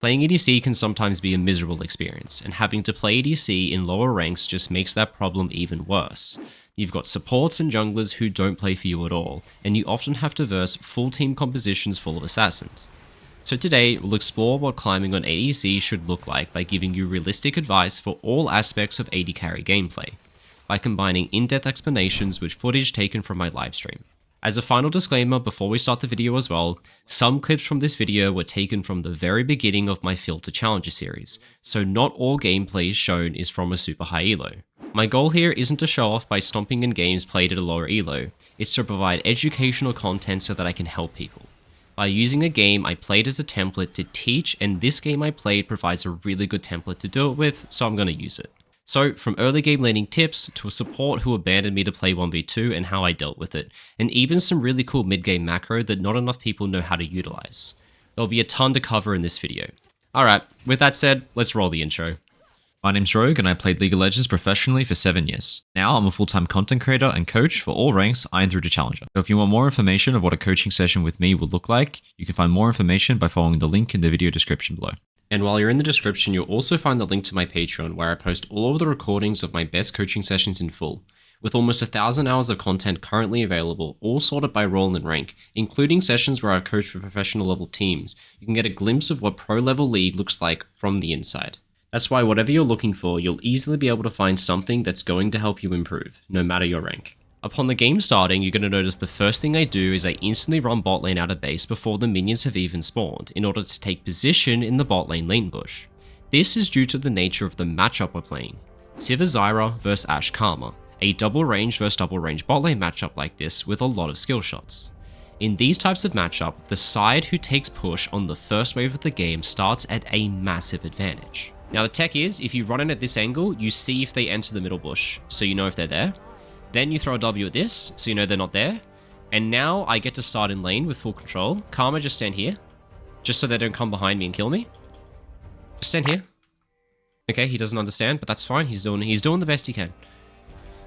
Playing ADC can sometimes be a miserable experience, and having to play ADC in lower ranks just makes that problem even worse. You've got supports and junglers who don't play for you at all, and you often have to verse full team compositions full of assassins. So today, we'll explore what climbing on ADC should look like by giving you realistic advice for all aspects of AD carry gameplay, by combining in-depth explanations with footage taken from my livestream. As a final disclaimer before we start the video as well, some clips from this video were taken from the very beginning of my Filter Challenger series, so not all gameplay shown is from a super high elo. My goal here isn't to show off by stomping in games played at a lower elo, it's to provide educational content so that I can help people. By using a game I played as a template to teach, and this game I played provides a really good template to do it with, so I'm going to use it. So, from early game laning tips, to a support who abandoned me to play 1v2 and how I dealt with it, and even some really cool mid-game macro that not enough people know how to utilize. There'll be a ton to cover in this video. Alright, with that said, let's roll the intro. My name's Rogue and I played League of Legends professionally for 7 years. Now I'm a full-time content creator and coach for all ranks iron through to Challenger. So if you want more information of what a coaching session with me will look like, you can find more information by following the link in the video description below. And while you're in the description, you'll also find the link to my Patreon where I post all of the recordings of my best coaching sessions in full, with almost 1,000 hours of content currently available, all sorted by role and rank, including sessions where I coach for professional level teams. You can get a glimpse of what pro level league looks like from the inside. That's why whatever you're looking for, you'll easily be able to find something that's going to help you improve, no matter your rank. Upon the game starting, you're going to notice the first thing I do is I instantly run bot lane out of base before the minions have even spawned, in order to take position in the bot lane bush. This is due to the nature of the matchup we're playing. Sivir Zyra vs Ashe Karma, a double range vs double range bot lane matchup like this with a lot of skill shots. In these types of matchup, the side who takes push on the first wave of the game starts at a massive advantage. Now the tech is, if you run in at this angle, you see if they enter the middle bush, so you know if they're there. Then you throw a W at this, so you know they're not there. And now I get to start in lane with full control. Karma, just stand here. Just so they don't come behind me and kill me. Just stand here. Okay, he doesn't understand, but that's fine. He's doing the best he can.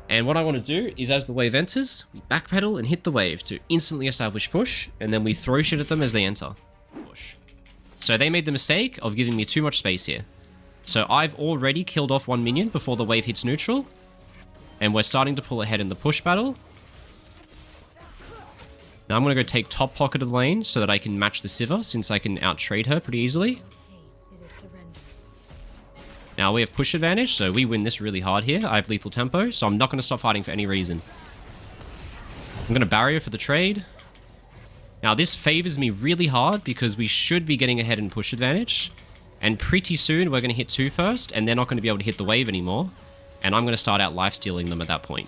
And what I want to do is as the wave enters, we backpedal and hit the wave to instantly establish push, and then we throw shit at them as they enter. Push. So they made the mistake of giving me too much space here. So I've already killed off one minion before the wave hits neutral. And we're starting to pull ahead in the push battle. Now I'm going to go take top pocket of the lane so that I can match the Sivir, since I can out-trade her pretty easily. Now we have push advantage, so we win this really hard here. I have lethal tempo, so I'm not going to stop fighting for any reason. I'm going to barrier for the trade. Now this favors me really hard because we should be getting ahead in push advantage. And pretty soon we're going to hit 2 first, and they're not going to be able to hit the wave anymore. And I'm going to start out lifestealing them at that point.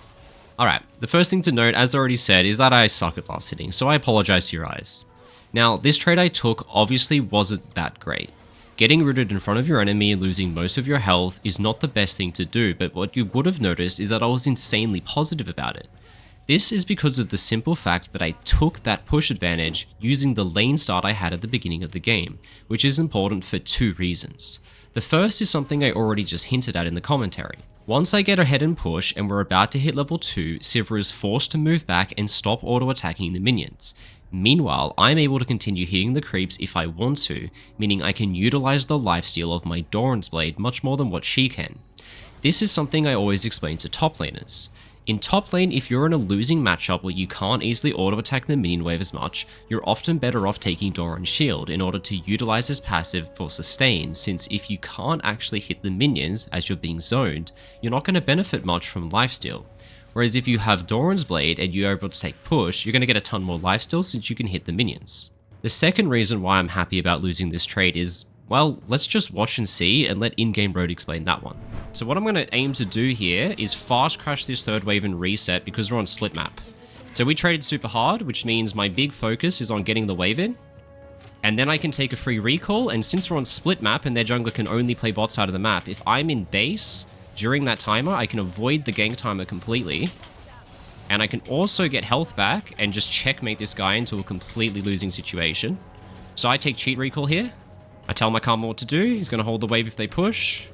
Alright, the first thing to note, as I already said, is that I suck at last hitting, so I apologize to your eyes. Now, this trade I took obviously wasn't that great. Getting rooted in front of your enemy and losing most of your health is not the best thing to do, but what you would have noticed is that I was insanely positive about it. This is because of the simple fact that I took that push advantage using the lane start I had at the beginning of the game, which is important for 2 reasons. The first is something I already just hinted at in the commentary. Once I get ahead and push and we're about to hit level 2, Sivir is forced to move back and stop auto-attacking the minions. Meanwhile, I'm able to continue hitting the creeps if I want to, meaning I can utilize the lifesteal of my Doran's Blade much more than what she can. This is something I always explain to top laners. In top lane, if you're in a losing matchup where you can't easily auto-attack the minion wave as much, you're often better off taking Doran's shield in order to utilize his passive for sustain, since if you can't actually hit the minions as you're being zoned, you're not going to benefit much from lifesteal. Whereas if you have Doran's Blade and you're able to take push, you're going to get a ton more lifesteal since you can hit the minions. The second reason why I'm happy about losing this trade is, well, let's just watch and see and let in-game Road explain that one. So what I'm going to aim to do here is fast crash this 3rd wave and reset because we're on split map. So we traded super hard, which means my big focus is on getting the wave in. And then I can take a free recall, and since we're on split map and their jungler can only play bot side of the map, if I'm in base during that timer, I can avoid the gank timer completely. And I can also get health back and just checkmate this guy into a completely losing situation. So I take cheat recall here. I tell my Karma what to do. He's going to hold the wave if they push.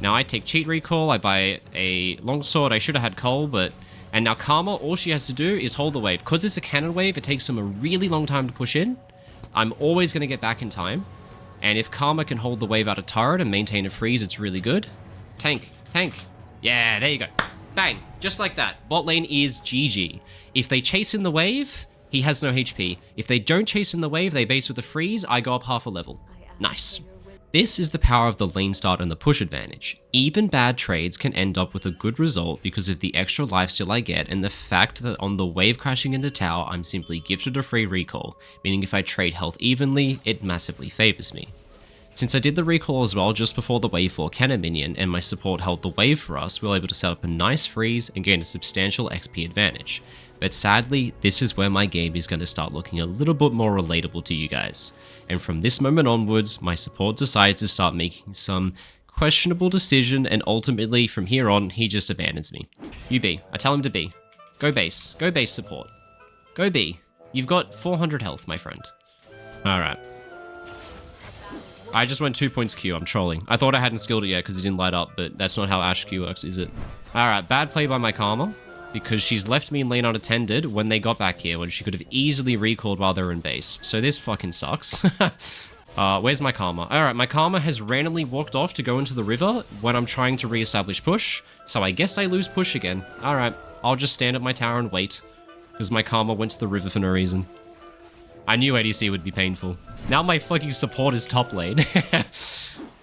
Now I take cheat recall. I buy a longsword. I should have had Cole, but... And now Karma, all she has to do is hold the wave. Because it's a cannon wave, it takes them a really long time to push in. I'm always going to get back in time. And if Karma can hold the wave out of turret and maintain a freeze, it's really good. Tank, tank. Yeah, there you go. Bang, just like that. Bot lane is GG. If they chase in the wave, he has no HP. If they don't chase in the wave, they base with a freeze, I go up half a level. Nice. This is the power of the lane start and the push advantage. Even bad trades can end up with a good result because of the extra lifesteal I get and the fact that on the wave crashing into tower, I'm simply gifted a free recall, meaning if I trade health evenly, it massively favors me. Since I did the recall as well just before the wave 4 cannon minion and my support held the wave for us, we were able to set up a nice freeze and gain a substantial XP advantage. But sadly, this is where my game is going to start looking a little bit more relatable to you guys. And from this moment onwards, my support decides to start making some questionable decision, and ultimately from here on, he just abandons me. You B. I tell him to B. Go base. Go base support. Go B. You've got 400 health, my friend. Alright. I just went 2 points Q. I'm trolling. I thought I hadn't skilled it yet because it didn't light up, but that's not how Ashe Q works, is it? Alright, bad play by my Karma, because she's left me in lane unattended when they got back here, when she could have easily recalled while they were in base. So this fucking sucks. Where's my Karma? Alright, my Karma has randomly walked off to go into the river when I'm trying to re-establish push, so I guess I lose push again. Alright, I'll just stand at my tower and wait, because my Karma went to the river for no reason. I knew ADC would be painful. Now my fucking support is top lane. At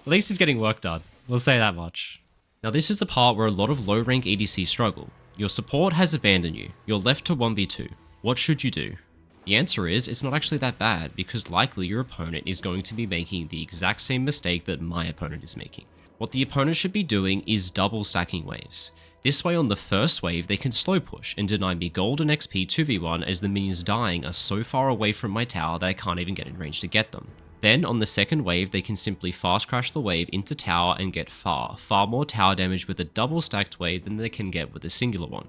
least he's getting work done. We'll say that much. Now this is the part where a lot of low rank ADC struggle. Your support has abandoned you. You're left to 1v2. What should you do? The answer is, it's not actually that bad, because likely your opponent is going to be making the exact same mistake that my opponent is making. What the opponent should be doing is double stacking waves. This way on the first wave they can slow push and deny me gold and XP 2v1 as the minions dying are so far away from my tower that I can't even get in range to get them. Then on the second wave they can simply fast crash the wave into tower and get far more tower damage with a double stacked wave than they can get with a singular one.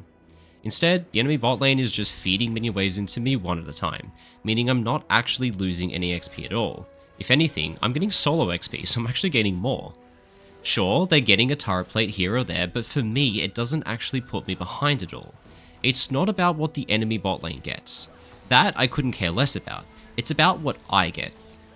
Instead, the enemy bot lane is just feeding minion waves into me one at a time, meaning I'm not actually losing any XP at all. If anything, I'm getting solo XP, so I'm actually gaining more. Sure, they're getting a turret plate here or there, but for me, it doesn't actually put me behind it all. It's not about what the enemy bot lane gets. That I couldn't care less about. It's about what I get.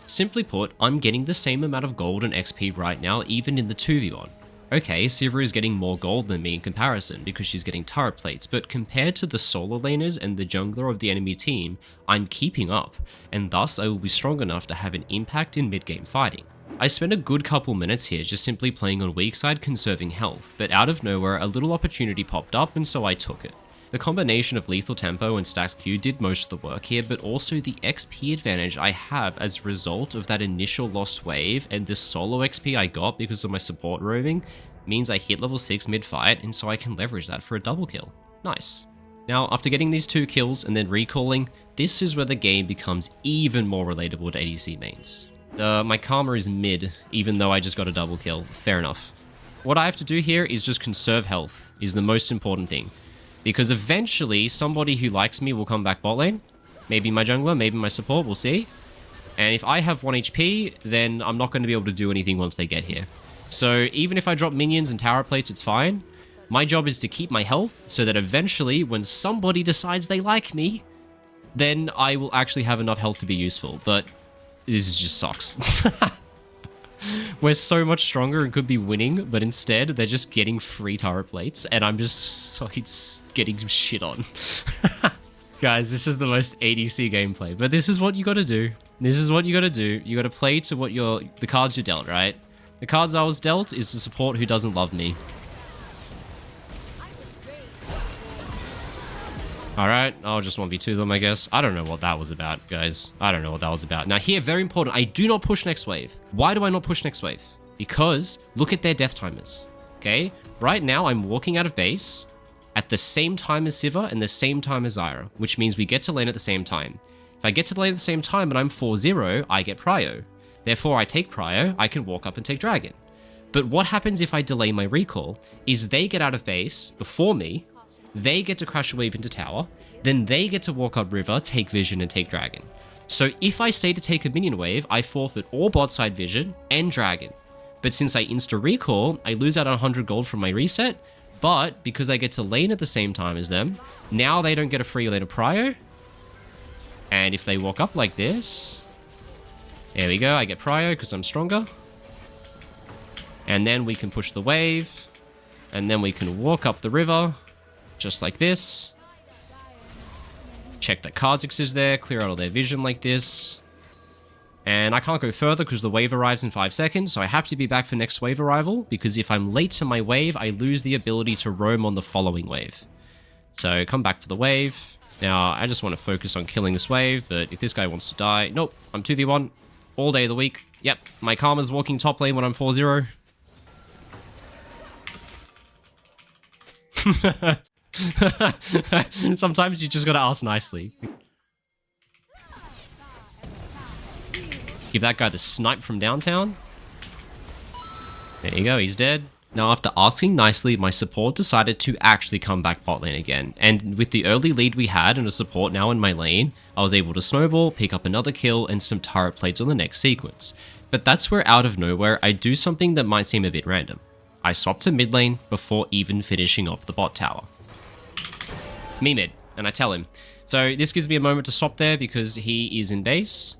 Simply put, I'm getting the same amount of gold and XP right now, even in the 2v1. Okay, Sivir is getting more gold than me in comparison because she's getting turret plates, but compared to the solo laners and the jungler of the enemy team, I'm keeping up, and thus I will be strong enough to have an impact in mid-game fighting. I spent a good couple minutes here just simply playing on weak side conserving health, but out of nowhere a little opportunity popped up and so I took it. The combination of lethal tempo and stacked Q did most of the work here, but also the XP advantage I have as a result of that initial lost wave and this solo XP I got because of my support roaming means I hit level 6 mid-fight and so I can leverage that for a double kill. Nice. Now, after getting these 2 kills and then recalling, this is where the game becomes even more relatable to ADC mains. My Karma is mid, even though I just got a double kill. Fair enough. What I have to do here is just conserve health, is the most important thing. Because eventually, somebody who likes me will come back bot lane. Maybe my jungler, maybe my support, we'll see. And if I have 1 HP, then I'm not going to be able to do anything once they get here. So even if I drop minions and tower plates, it's fine. My job is to keep my health, so that eventually, when somebody decides they like me, then I will actually have enough health to be useful. But this just sucks. We're so much stronger and could be winning, but instead they're just getting free turret plates, and I'm just getting shit on. Guys, this is the most ADC gameplay, but this is what you gotta do. This is what you gotta do. You gotta play to what the cards you're dealt, right? The cards I was dealt is the support who doesn't love me. Alright, I'll just 1v2 them, I guess. I don't know what that was about, guys. I don't know what that was about. Now here, very important, I do not push next wave. Why do I not push next wave? Because look at their death timers, okay? Right now, I'm walking out of base at the same time as Sivir and the same time as Zyra, which means we get to lane at the same time. If I get to lane at the same time and I'm 4-0, I get prio. Therefore, I take prio, I can walk up and take dragon. But what happens if I delay my recall is they get out of base before me, they get to crash a wave into tower, then they get to walk up river, take vision, and take dragon. So if I say to take a minion wave, I forfeit all bot side vision and dragon. But since I insta-recall, I lose out on 100 gold from my reset, but because I get to lane at the same time as them, now they don't get a free lane of prio. And if they walk up like this, There we go, I get prio because I'm stronger. And then we can push the wave. And then we can walk up the river, just like this. Check that Kha'Zix is there, clear out all their vision like this. And I can't go further because the wave arrives in 5 seconds, so I have to be back for next wave arrival, because if I'm late to my wave, I lose the ability to roam on the following wave. So come back for the wave. Now, I just want to focus on killing this wave, but if this guy wants to die... Nope, I'm 2v1 all day of the week. Yep, my Karma's walking top lane when I'm 4-0. Sometimes you just gotta ask nicely. Give that guy the snipe from downtown. There you go, he's dead. Now, after asking nicely, my support decided to actually come back bot lane again. And with the early lead we had and a support now in my lane, I was able to snowball, pick up another kill, and some turret plates on the next sequence. But that's where out of nowhere, I do something that might seem a bit random. I swap to mid lane before even finishing off the bot tower. Me mid, and I tell him. So this gives me a moment to swap there because he is in base.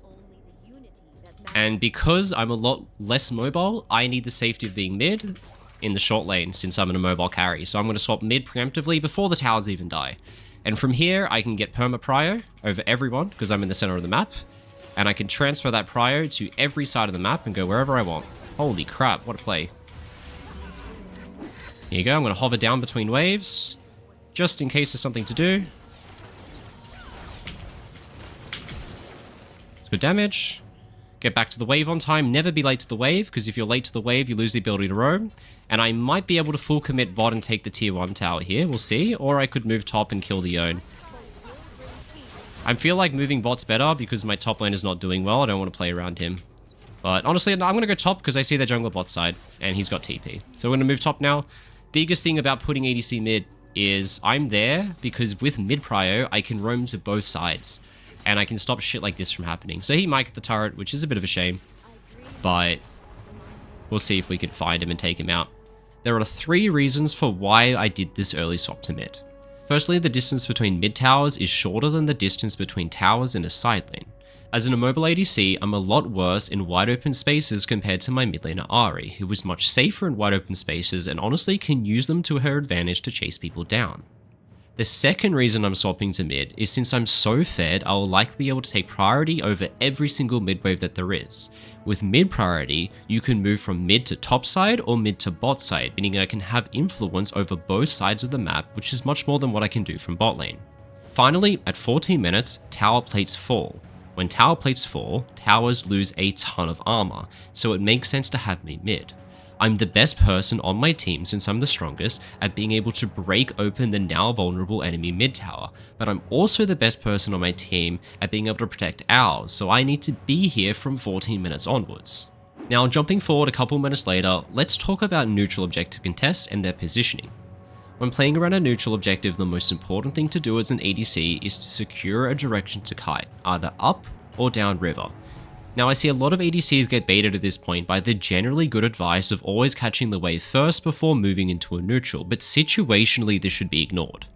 And because I'm a lot less mobile, I need the safety of being mid in the short lane since I'm in a mobile carry. So I'm going to swap mid preemptively before the towers even die. And from here, I can get perma prio over everyone because I'm in the center of the map. And I can transfer that prio to every side of the map and go wherever I want. Holy crap, what a play. Here you go, I'm going to hover down between waves, just in case there's something to do. It's good damage. Get back to the wave on time, never be late to the wave, because if you're late to the wave, you lose the ability to roam. And I might be able to full commit bot and take the tier 1 tower here, we'll see. Or I could move top and kill the Yone. I feel like moving bot's better because my top lane is not doing well, I don't want to play around him. But honestly, I'm going to go top because I see the jungler bot side, and he's got TP. So we're going to move top now. Biggest thing about putting ADC mid is I'm there because with mid prio, I can roam to both sides. And I can stop shit like this from happening. So he might get the turret, which is a bit of a shame. But we'll see if we can find him and take him out. There are 3 reasons for why I did this early swap to mid. Firstly, the distance between mid towers is shorter than the distance between towers in a side lane. As an immobile ADC, I'm a lot worse in wide open spaces compared to my mid laner Ahri, who is much safer in wide open spaces and honestly can use them to her advantage to chase people down. The second reason I'm swapping to mid is since I'm so fed, I will likely be able to take priority over every single mid wave that there is. With mid priority, you can move from mid to top side or mid to bot side, meaning I can have influence over both sides of the map, which is much more than what I can do from bot lane. Finally, at 14 minutes, tower plates fall. When tower plates fall, towers lose a ton of armor, so it makes sense to have me mid. I'm the best person on my team since I'm the strongest at being able to break open the now vulnerable enemy mid tower, but I'm also the best person on my team at being able to protect ours, so I need to be here from 14 minutes onwards. Now jumping forward a couple minutes later, let's talk about neutral objective contests and their positioning. When playing around a neutral objective, the most important thing to do as an ADC is to secure a direction to kite, either up or down river. Now I see a lot of ADCs get baited at this point by the generally good advice of always catching the wave first before moving into a neutral, but situationally this should be ignored.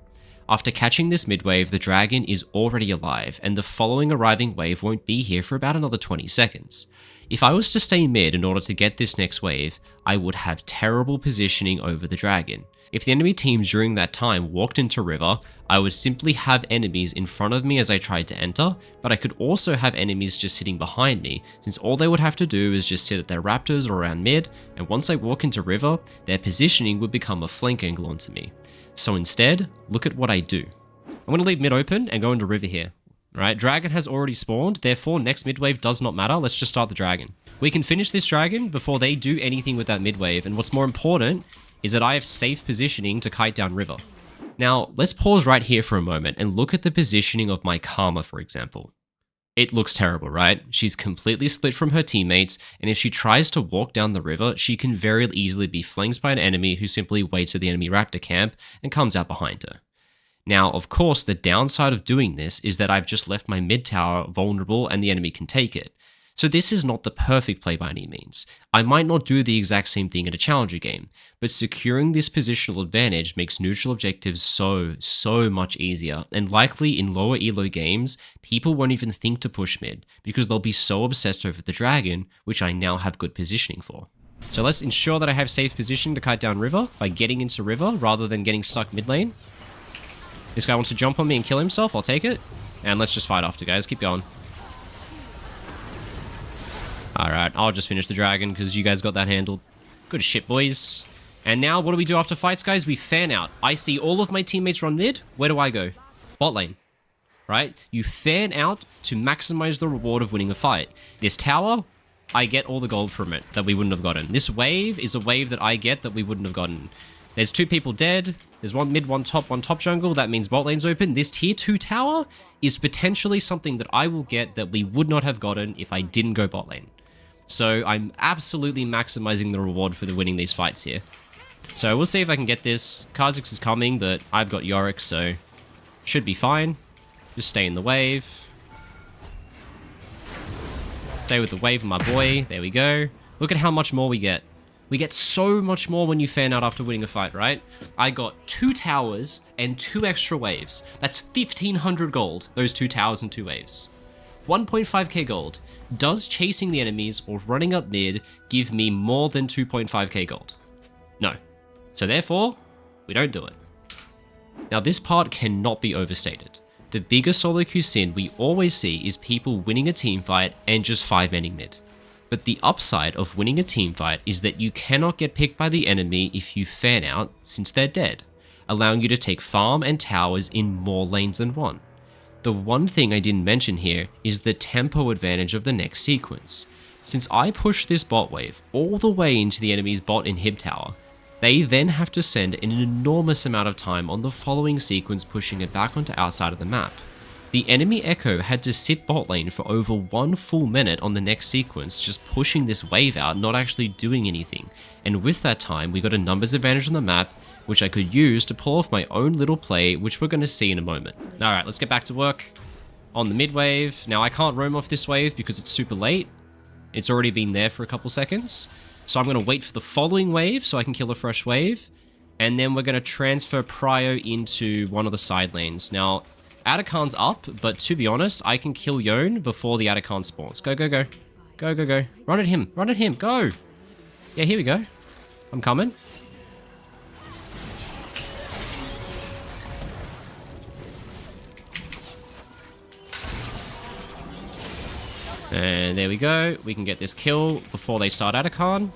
After catching this mid wave, the dragon is already alive, and the following arriving wave won't be here for about another 20 seconds. If I was to stay mid in order to get this next wave, I would have terrible positioning over the dragon. If the enemy team during that time walked into river, I would simply have enemies in front of me as I tried to enter, but I could also have enemies just sitting behind me, since all they would have to do is just sit at their raptors or around mid, and once I walk into river, their positioning would become a flank angle onto me. So instead, look at what I do. I'm going to leave mid open and go into river here. Right, dragon has already spawned, therefore next mid wave does not matter, let's just start the dragon. We can finish this dragon before they do anything with that mid wave, and what's more important is that I have safe positioning to kite down river. Now, let's pause right here for a moment and look at the positioning of my Karma, for example. It looks terrible, right? She's completely split from her teammates, and if she tries to walk down the river, she can very easily be flanked by an enemy who simply waits at the enemy raptor camp and comes out behind her. Now, of course, the downside of doing this is that I've just left my mid tower vulnerable and the enemy can take it. So this is not the perfect play by any means. I might not do the exact same thing in a challenger game, but securing this positional advantage makes neutral objectives so much easier, and likely in lower elo games, people won't even think to push mid, because they'll be so obsessed over the dragon, which I now have good positioning for. So let's ensure that I have safe position to kite down river by getting into river rather than getting stuck mid lane. This guy wants to jump on me and kill himself, I'll take it. And let's just fight after, guys, keep going. Alright, I'll just finish the dragon because you guys got that handled. Good shit, boys. And now, what do we do after fights, guys? We fan out. I see all of my teammates run mid. Where do I go? Bot lane. Right? You fan out to maximize the reward of winning a fight. This tower, I get all the gold from it that we wouldn't have gotten. This wave is a wave that I get that we wouldn't have gotten. There's 2 people dead. There's one mid, one top jungle. That means bot lane's open. This tier 2 tower is potentially something that I will get that we would not have gotten if I didn't go bot lane. So I'm absolutely maximizing the reward for the winning these fights here. So we'll see if I can get this. Kha'Zix is coming, but I've got Yorick, so should be fine. Just stay in the wave. Stay with the wave, my boy. There we go. Look at how much more we get. We get so much more when you fan out after winning a fight, right? I got 2 towers and 2 extra waves. That's 1,500 gold, those 2 towers and 2 waves. 1.5k gold. Does chasing the enemies or running up mid give me more than 2.5k gold? No. So therefore, we don't do it. Now this part cannot be overstated. The biggest solo queue sin we always see is people winning a team fight and just 5-manning mid. But the upside of winning a team fight is that you cannot get picked by the enemy if you fan out since they're dead, allowing you to take farm and towers in more lanes than one. The one thing I didn't mention here is the tempo advantage of the next sequence. Since I push this bot wave all the way into the enemy's bot inhib tower, they then have to spend an enormous amount of time on the following sequence pushing it back onto our side of the map. The enemy Echo had to sit bot lane for over 1 full minute on the next sequence just pushing this wave out, not actually doing anything. And with that time, we got a numbers advantage on the map, which I could use to pull off my own little play, which we're going to see in a moment. Alright, let's get back to work on the mid wave. Now, I can't roam off this wave because it's super late. It's already been there for a couple seconds. So I'm going to wait for the following wave so I can kill a fresh wave. And then we're going to transfer Prio into one of the side lanes. Now, Atakan's up, but to be honest, I can kill Yone before the Atakan spawns. Go, go, go. Go, go, go. Run at him. Run at him. Go. Yeah, here we go. I'm coming. And there we go. We can get this kill before they start Atakan.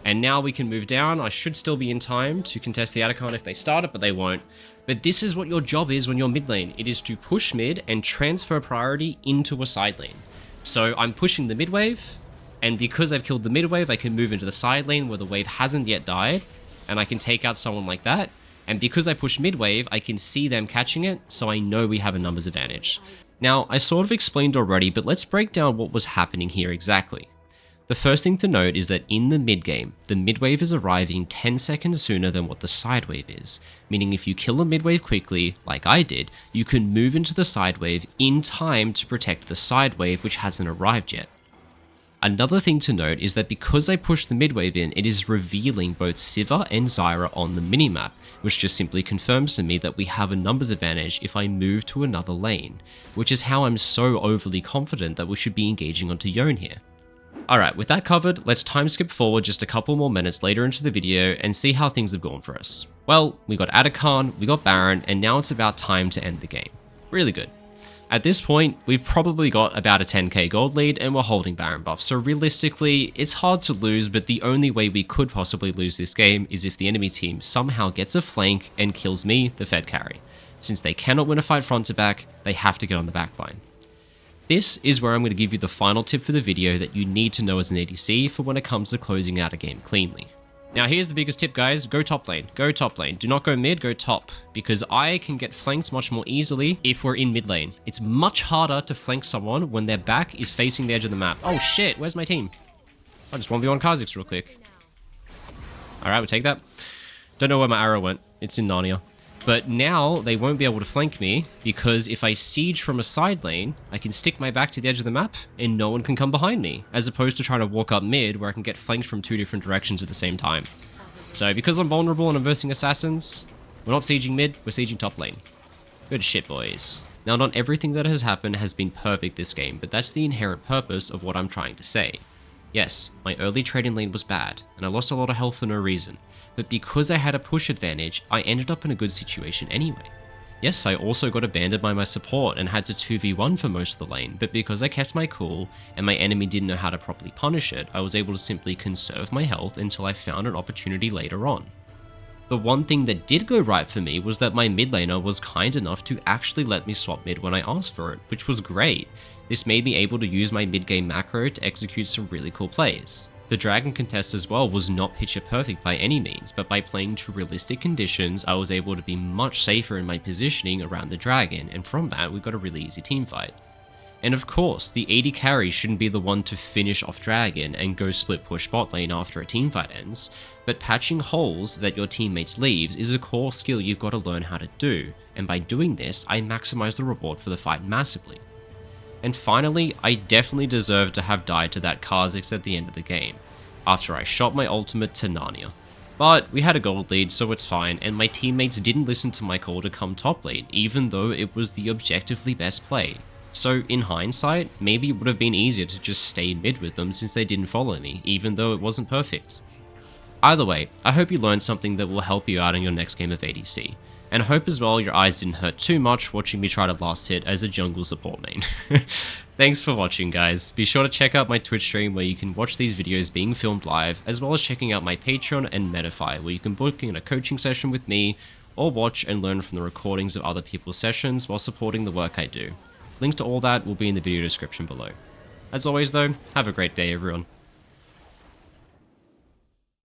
And now we can move down. I should still be in time to contest the Atakan if they start it, but they won't. But this is what your job is when you're mid lane. It is to push mid and transfer priority into a side lane. So I'm pushing the mid wave, and because I've killed the mid wave, I can move into the side lane where the wave hasn't yet died, and I can take out someone like that. And because I push mid wave, I can see them catching it, so I know we have a numbers advantage. Now, I sort of explained already, but let's break down what was happening here exactly. The first thing to note is that in the mid game, the mid wave is arriving 10 seconds sooner than what the side wave is, meaning if you kill a mid wave quickly, like I did, you can move into the side wave in time to protect the side wave which hasn't arrived yet. Another thing to note is that because I pushed the mid wave in, it is revealing both Sivir and Zyra on the minimap, which just simply confirms to me that we have a numbers advantage if I move to another lane, which is how I'm so overly confident that we should be engaging onto Yone here. Alright, with that covered, let's time skip forward just a couple more minutes later into the video and see how things have gone for us. Well, we got Atakan, we got Baron, and now it's about time to end the game. Really good. At this point, we've probably got about a 10k gold lead and we're holding Baron buff, so realistically, it's hard to lose, but the only way we could possibly lose this game is if the enemy team somehow gets a flank and kills me, the Fed carry. Since they cannot win a fight front to back, they have to get on the back line. This is where I'm going to give you the final tip for the video that you need to know as an ADC for when it comes to closing out a game cleanly. Now here's the biggest tip, guys, go top lane, go top lane. Do not go mid, go top, because I can get flanked much more easily if we're in mid lane. It's much harder to flank someone when their back is facing the edge of the map. Oh shit, where's my team? I just 1v1 Kha'Zix real quick. Alright, we'll take that. Don't know where my arrow went, it's in Narnia. But now they won't be able to flank me, because if I siege from a side lane, I can stick my back to the edge of the map and no one can come behind me, as opposed to trying to walk up mid where I can get flanked from 2 different directions at the same time. So because I'm vulnerable and I'm versing assassins, we're not sieging mid, we're sieging top lane. Good shit, boys. Now, not everything that has happened has been perfect this game, but that's the inherent purpose of what I'm trying to say. Yes, my early trading lane was bad, and I lost a lot of health for no reason, but because I had a push advantage, I ended up in a good situation anyway. Yes, I also got abandoned by my support and had to 2v1 for most of the lane, but because I kept my cool and my enemy didn't know how to properly punish it, I was able to simply conserve my health until I found an opportunity later on. The one thing that did go right for me was that my mid laner was kind enough to actually let me swap mid when I asked for it, which was great. This made me able to use my mid game macro to execute some really cool plays. The dragon contest as well was not picture perfect by any means, but by playing to realistic conditions, I was able to be much safer in my positioning around the dragon, and from that we got a really easy team fight. And of course, the AD carry shouldn't be the one to finish off dragon and go split push bot lane after a teamfight ends, but patching holes that your teammates leaves is a core skill you've got to learn how to do, and by doing this, I maximize the reward for the fight massively. And finally, I definitely deserved to have died to that Kha'Zix at the end of the game, after I shot my ultimate to Narnia. But we had a gold lead, so it's fine, and my teammates didn't listen to my call to come top lane, even though it was the objectively best play. So in hindsight, maybe it would have been easier to just stay mid with them since they didn't follow me, even though it wasn't perfect. Either way, I hope you learned something that will help you out in your next game of ADC, and I hope as well your eyes didn't hurt too much watching me try to last hit as a jungle support main. Thanks for watching, guys. Be sure to check out my Twitch stream where you can watch these videos being filmed live, as well as checking out my Patreon and Metafy where you can book in a coaching session with me, or watch and learn from the recordings of other people's sessions while supporting the work I do. Links to all that will be in the video description below. As always though, have a great day everyone.